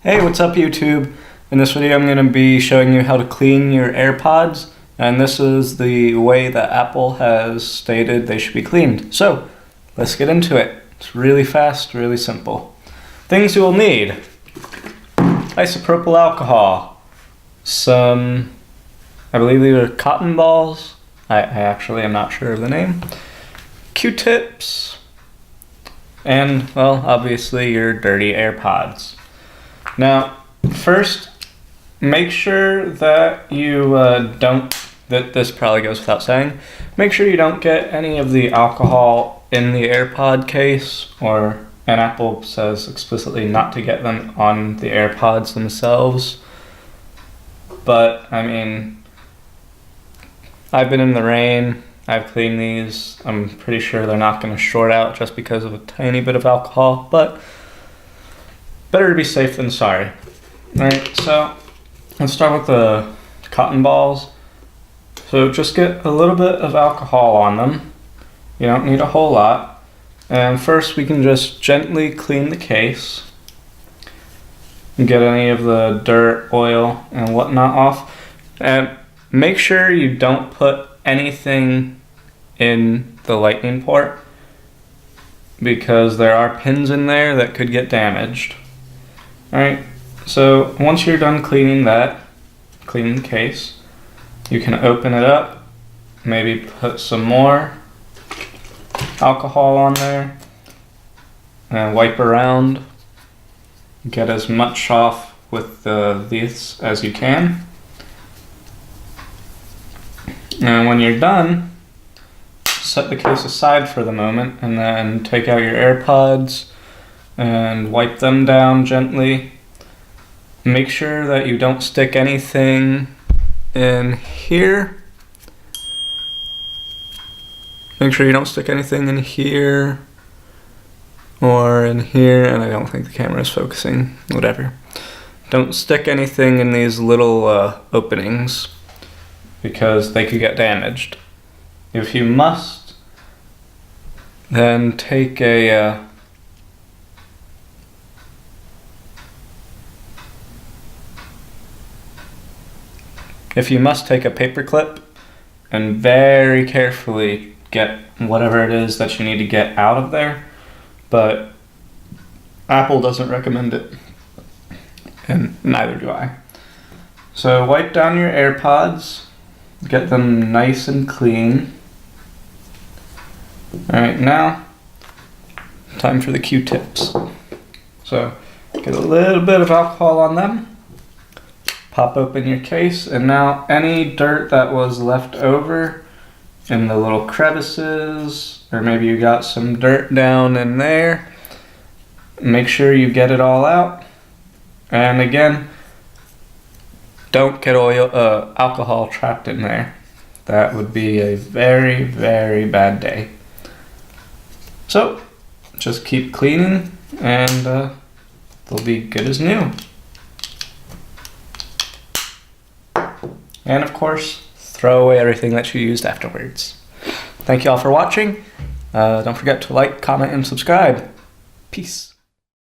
Hey, what's up YouTube? In this video I'm going to be showing you how to clean your AirPods, and this is the way that Apple has stated they should be cleaned. So, let's get into it. It's really fast, really simple. Things you will need: isopropyl alcohol, some, I believe these are cotton balls, I actually am not sure of the name, Q-tips, and, well, obviously your dirty AirPods. Now, first, make sure that you this probably goes without saying, make sure you don't get any of the alcohol in the AirPod case, and Apple says explicitly not to get them on the AirPods themselves. But, I mean, I've been in the rain, I've cleaned these, I'm pretty sure they're not going to short out just because of a tiny bit of alcohol, but better to be safe than sorry. Alright, so let's start with the cotton balls. So just get a little bit of alcohol on them. You don't need a whole lot. And first we can just gently clean the case and get any of the dirt, oil, and whatnot off. And make sure you don't put anything in the lightning port, because there are pins in there that could get damaged. Alright, so once you're done cleaning the case, you can open it up, maybe put some more alcohol on there, and wipe around. Get as much off with these as you can. And when you're done, set the case aside for the moment, and then take out your AirPods and wipe them down gently. Make sure that you don't stick anything in here. Make sure you don't stick anything in here or in here, and I don't think the camera is focusing, whatever. Don't stick anything in these little openings, because they could get damaged. If you must, then take a paper clip and very carefully get whatever it is that you need to get out of there, but Apple doesn't recommend it, and neither do I. So wipe down your AirPods, get them nice and clean. Alright, now time for the Q-tips. So get a little bit of alcohol on them, pop open your case, and now any dirt that was left over in the little crevices, or maybe you got some dirt down in there, make sure you get it all out. And again, don't get alcohol trapped in there. That would be a very, very bad day. So just keep cleaning, and they'll be good as new. And of course, throw away everything that you used afterwards. Thank you all for watching. Don't forget to like, comment, and subscribe. Peace.